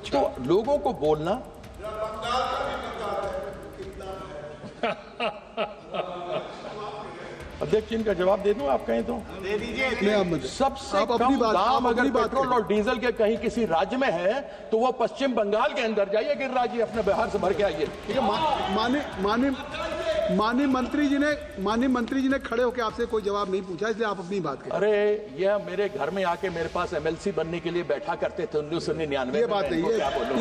तो लोगों को बोलना अध्यक्ष इनका जवाब दे दूं, आप कहें तो दे दीजिए। सबसे कम दाम अगर पेट्रोल और डीजल के कहीं किसी राज्य में है तो वो पश्चिम बंगाल के अंदर जाइए, गिरिराज जी अपने बिहार से भर के आइए। माननीय मंत्री जी ने खड़े होकर आपसे कोई जवाब नहीं पूछा, इसलिए आप अपनी बात करें। अरे यह मेरे घर में आके मेरे पास एमएलसी बनने के लिए बैठा करते थे 1999 ये बात है,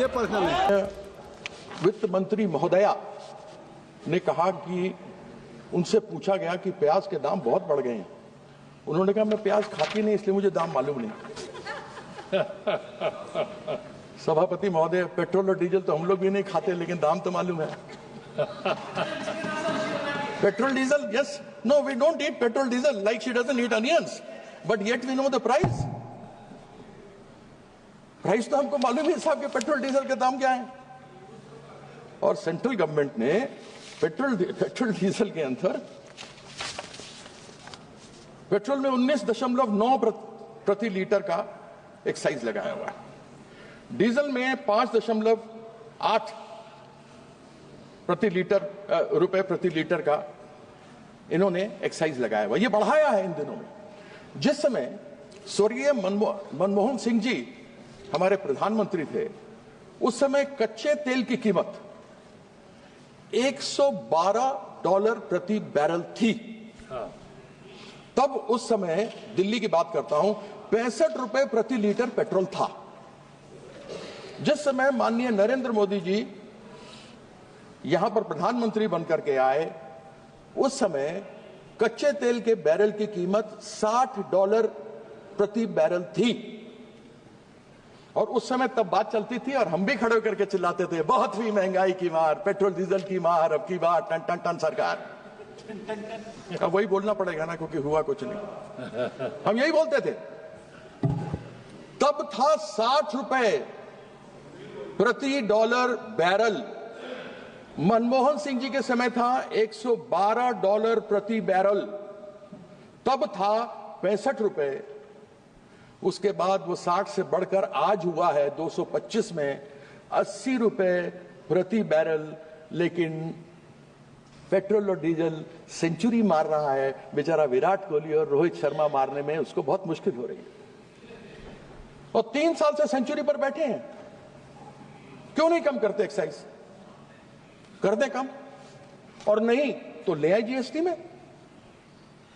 ये पर्सनल है। वित्त मंत्री महोदया ने कहा कि उनसे पूछा गया कि प्याज के दाम बहुत बढ़ गए हैं। उन्होंने कहा मैं प्याज खाती नहीं इसलिए मुझे दाम मालूम नहीं। सभापति महोदय, पेट्रोल और डीजल तो हम लोग भी नहीं खाते लेकिन दाम तो मालूम है। Petrol diesel, yes, no, we don't eat petrol diesel like she doesn't eat onions, but yet we know the price. Price तो हमको मालूम है साहब कि पेट्रोल डीजल के दाम क्या है। और सेंट्रल गवर्नमेंट ने पेट्रोल डीजल के अंदर पेट्रोल में 19.9 प्रति लीटर का एक्साइज लगाया हुआ है, डीजल में 5.8 रुपए प्रति लीटर का इन्होंने एक्साइज लगाया हुआ। ये बढ़ाया है इन दिनों में। जिस समय स्वर्गीय मनमोहन सिंह जी हमारे प्रधानमंत्री थे, उस समय कच्चे तेल की कीमत $112 प्रति बैरल थी। तब उस समय दिल्ली की बात करता हूं, 65 रुपए प्रति लीटर पेट्रोल था। जिस समय माननीय नरेंद्र मोदी जी यहां पर प्रधानमंत्री बनकर के आए, उस समय कच्चे तेल के बैरल की कीमत $60 प्रति बैरल थी। और उस समय तब बात चलती थी और हम भी खड़े होकर के चिल्लाते थे, बहुत ही महंगाई की मार, पेट्रोल डीजल की मार, अब की बार टन टन टन सरकार। अब वही बोलना पड़ेगा ना, क्योंकि हुआ कुछ नहीं। हम यही बोलते थे। तब था 60 रुपए प्रति डॉलर बैरल। मनमोहन सिंह जी के समय था $112 प्रति बैरल। तब था 65 रुपए। उसके बाद वो 60 से बढ़कर आज हुआ है 225 में 80 रुपए प्रति बैरल। लेकिन पेट्रोल और डीजल सेंचुरी मार रहा है। बेचारा विराट कोहली और रोहित शर्मा मारने में उसको बहुत मुश्किल हो रही है। और 3 साल से सेंचुरी पर बैठे हैं। क्यों नहीं कम करते एक्साइज? कर दे कम, और नहीं तो ले आए जीएसटी में।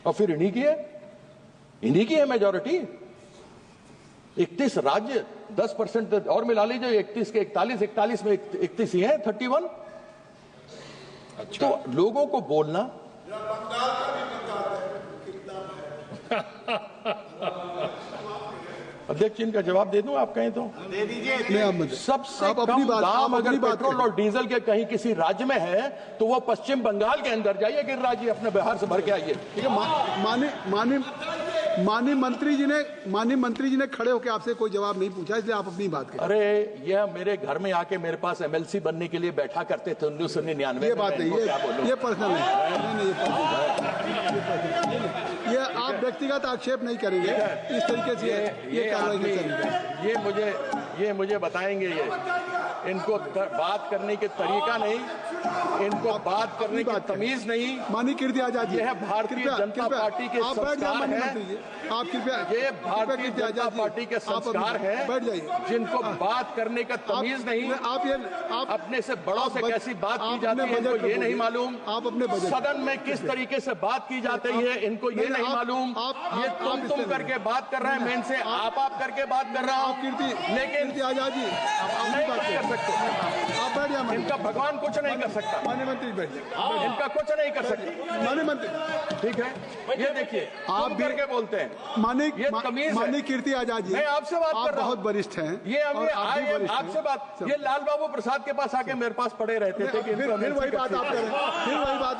और फिर इन्हीं की है मेजॉरिटी। 31 राज्य 10% और मिला लीजिए, 31 के 41 में 31 ही है, 31। तो लोगों को बोलना अध्यक्ष इनका जवाब दे दूं, आप कहें तो दे दीजिए। सबसे कम दाम अगर पेट्रोल और डीजल के कहीं किसी राज्य में है तो वो पश्चिम बंगाल के अंदर जाइए, गिरिराज जी अपने बिहार से भर के आइए। माननीय मंत्री जी ने खड़े होकर आपसे कोई जवाब नहीं पूछा, इसलिए आप अपनी बात करें। अरे यह मेरे घर में आके मेरे पास एमएलसी बनने के लिए बैठा करते थे 1999 में। ये बात है, ये पर्सनल है। ये आप व्यक्तिगत आक्षेप नहीं करेंगे इस तरीके से। ये मुझे बताएंगे। ये इनको बात करने के तरीका नहीं, इनको बात करने की तमीज नहीं। माननीय कीर्ति आजाद जी, यह भारतीय जनता पार्टी के संस्कार हैं। आप कृपया, ये भारतीय जनता पार्टी के संस्कार हैं, बैठ जाइए। जिनको बात करने का तमीज नहीं। आप अपने से बड़ों से कैसी बात की जाती है इनको ये नहीं मालूम। आप अपने सदन में किस तरीके से बात की जाती है इनको ये नहीं मालूम। ये तुम करके बात कर रहे हैं, मैं इनसे आप करके बात कर रहा हूँ। लेकिन आजाद जी नहीं कर सकते। आप बैठ जाइए। इनका भगवान कुछ नहीं कर सकता। माननीय मंत्री बैठ जाइए। इनका कुछ नहीं कर सकते। माननीय मंत्री ठीक है, ये देखिए आप भी करके बोलते हैं। माननीय कीर्ति आजाद जी, मैं आपसे बात कर रहा हूँ। बहुत वरिष्ठ हैं। ये आपसे बात, ये लाल बाबू प्रसाद के पास आके मेरे पास पड़े रहते थे कि फिर वही बात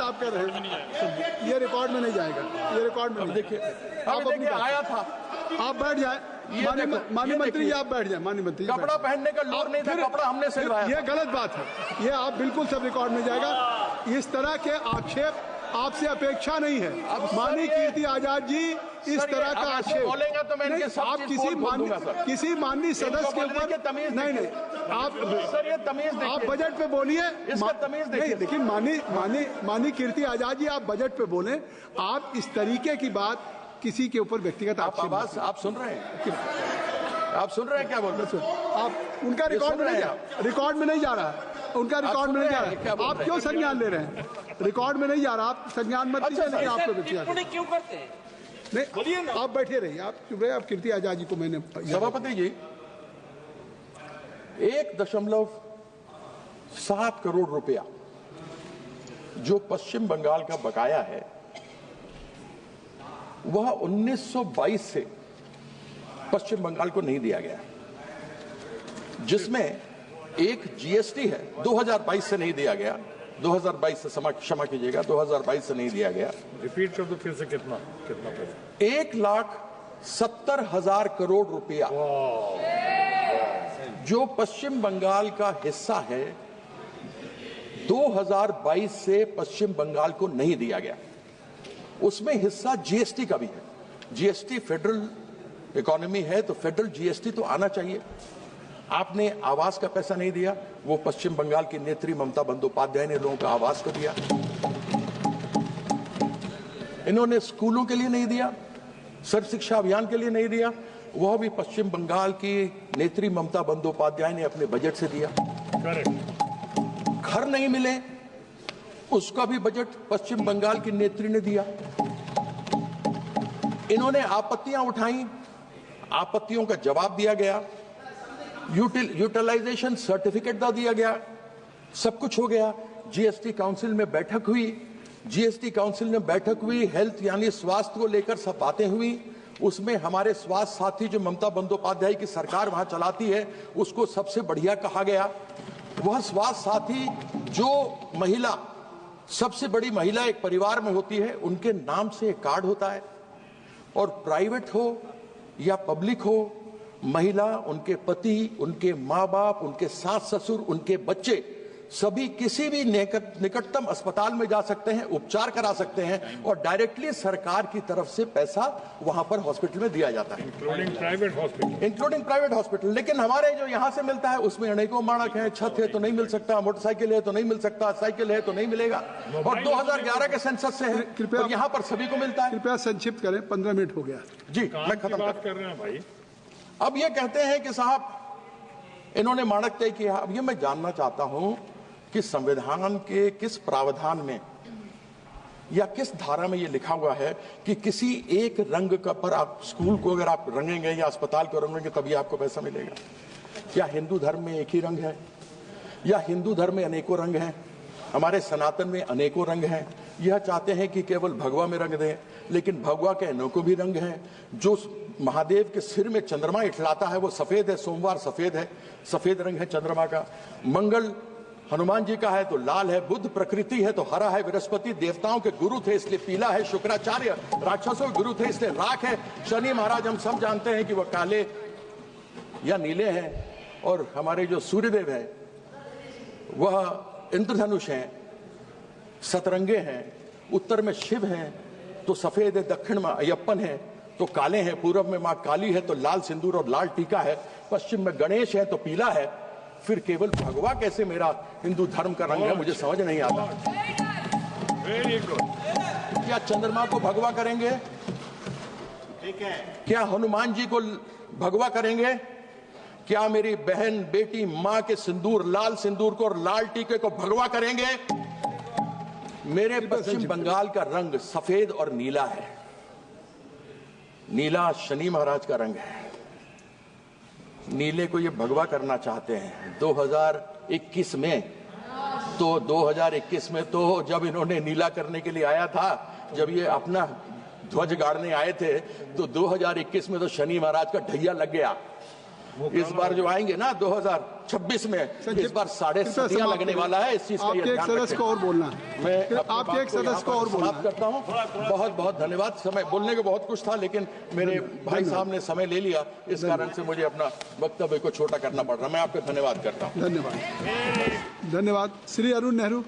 आप कर रहे हैं। ये रिकॉर्ड में नहीं जाएगा। ये रिकॉर्ड में देखिए, अब देखिए आया था। आप बैठ जाए। माननीय मंत्री जी आप बैठ जाए। माननीय मंत्री जी, कपड़ा पहनने का लोर नहीं था, कपड़ा हमने सिलवाया। ये गलत बात है। ये आप बिल्कुल सब रिकॉर्ड में जाएगा। इस तरह के आक्षेप आपसे अपेक्षा नहीं है। माननीय कीर्ति आजाद जी इस तरह का आक्षेप बोलेंगे तो मैं इनके सब आप चीज बोल दूंगा, सर। किसी माननीय सदस्य के ऊपर नहीं आप सर ये तमीज देखिए, आप बजट पे बोलिए। इसका तमीज देखिए। लेकिन माननीय कीर्ति आजाद जी आप बजट पे बोले, आप इस तरीके की बात किसी के ऊपर व्यक्तिगत आवाज आप सुन रहे हैं, आप सुन रहे हैं क्या बोल रहे हैं? आप उनका रिकॉर्ड में नहीं जा रहा, उनका रिकॉर्ड में नहीं जा रहा। आप क्यों संज्ञान ले रहे हैं? रिकॉर्ड में नहीं जा रहा, आप संज्ञान मत लीजिए। लेकिन आपको क्यों करते हैं? नहीं, आप बैठे रहिए, आप चुप रहे। आप कीर्ति आजाद जी को मैंने सभापति जी 1.7 करोड़ रुपया जो पश्चिम बंगाल का बकाया है वह 1922 से पश्चिम बंगाल को नहीं दिया गया, जिसमें एक जीएसटी है 2022 से नहीं दिया गया, 2022 से क्षमा कीजिएगा 2022 से नहीं दिया गया। रिपीट कर दो फिर से, कितना पैसा? 1,70,000 करोड़ रुपया जो पश्चिम बंगाल का हिस्सा है 2022 से पश्चिम बंगाल को नहीं दिया गया। उसमें हिस्सा जीएसटी का भी है। जीएसटी फेडरल इकोनॉमी है तो फेडरल जीएसटी तो आना चाहिए। आपने आवास का पैसा नहीं दिया, वो पश्चिम बंगाल की नेत्री ममता बंदोपाध्याय ने लोगों का आवास को दिया। इन्होंने स्कूलों के लिए नहीं दिया, सर्व शिक्षा अभियान के लिए नहीं दिया, वह भी पश्चिम बंगाल की नेत्री ममता बंदोपाध्याय ने अपने बजट से दिया। घर नहीं मिले, उसका भी बजट पश्चिम बंगाल की नेत्री ने दिया। इन्होंने आपत्तियां उठाई, आपत्तियों का जवाब दिया गया, यूटिलाइजेशन सर्टिफिकेट दिया गया, सब कुछ हो गया। जीएसटी काउंसिल में बैठक हुई, जीएसटी काउंसिल में बैठक हुई, हेल्थ यानी स्वास्थ्य को लेकर सब बातें हुई। उसमें हमारे स्वास्थ्य साथी जो ममता बंदोपाध्याय की सरकार वहां चलाती है उसको सबसे बढ़िया कहा गया। वह स्वास्थ्य साथी जो महिला सबसे बड़ी महिला एक परिवार में होती है, उनके नाम से एक कार्ड होता है, और प्राइवेट हो या पब्लिक हो, महिला, उनके पति, उनके माँ बाप, उनके सास ससुर, उनके बच्चे सभी किसी भी निकटतम अस्पताल में जा सकते हैं, उपचार करा सकते हैं, और डायरेक्टली सरकार की तरफ से पैसा वहां पर हॉस्पिटल में दिया जाता है, इंक्लूडिंग प्राइवेट हॉस्पिटल। लेकिन हमारे जो यहां से मिलता है उसमें अनेकों मानक हैं, छत है तो नहीं मिल सकता, मोटरसाइकिल है तो नहीं मिल सकता, साइकिल है तो नहीं मिलेगा, और 2011 के सेंसस से है, कृपया यहाँ पर सभी को मिलता है। कृपया संक्षिप्त करें, 15 मिनट हो गया जी, मैं खत्म कर रहे हैं भाई। अब ये कहते हैं कि साहब इन्होंने मानक तय किया। अब ये मैं जानना चाहता हूं कि संविधान के किस प्रावधान में या किस धारा में ये लिखा हुआ है कि किसी एक रंग का पर आप स्कूल को अगर आप रंगेंगे या अस्पताल को रंगेंगे तभी आपको पैसा मिलेगा? क्या हिंदू धर्म में एक ही रंग है, या हिंदू धर्म में अनेकों रंग हैं? हमारे सनातन में अनेकों रंग हैं। यह चाहते हैं कि केवल भगवा में रंग दें, लेकिन भगवा के अनेकों भी रंग हैं। जो महादेव के सिर में चंद्रमा इठलाता है वो सफेद है, सोमवार सफेद है, सफेद रंग है चंद्रमा का। मंगल हनुमान जी का है तो लाल है, बुद्ध प्रकृति है तो हरा है, बृहस्पति देवताओं के गुरु थे इसलिए पीला है, शुक्राचार्य राक्षसों के गुरु थे इसलिए राख है, शनि महाराज हम सब जानते हैं कि वह काले या नीले हैं, और हमारे जो सूर्यदेव है वह इंद्रधनुष हैं, सतरंगे हैं, उत्तर में शिव हैं तो सफेद है, दक्षिण में अयप्पन है तो काले हैं, पूर्व में मां काली है तो लाल सिंदूर और लाल टीका है, पश्चिम में गणेश है तो पीला है। फिर केवल भगवा कैसे मेरा हिंदू धर्म का रंग है, मुझे समझ नहीं आता। Very good. क्या चंद्रमा को भगवा करेंगे? ठीक है। क्या हनुमान जी को भगवा करेंगे? क्या मेरी बहन, बेटी, मां के सिंदूर, लाल सिंदूर को और लाल टीके को भगवा करेंगे? मेरे पश्चिम बंगाल का रंग सफेद और नीला है। नीला शनि महाराज का रंग है। नीले को ये भगवा करना चाहते हैं 2021 में। तो 2021 में तो जब इन्होंने नीला करने के लिए आया था, जब ये अपना ध्वज गाड़ने आए थे, तो 2021 में तो शनि महाराज का ढैया लग गया। इस बार जो आएंगे ना 2026 में, इस बार 7.5 लगने वाला है। इस चीज का आपके एक सदस्य को और बोलना, मैं आपके एक सदस्य को और बोलना करता हूँ। बहुत बहुत धन्यवाद। समय बोलने को बहुत कुछ था, लेकिन मेरे भाई साहब ने समय ले लिया, इस कारण से मुझे अपना वक्तव्य को छोटा करना पड़ रहा। मैं आपका धन्यवाद करता हूँ। धन्यवाद। श्री अरुण नेहरू।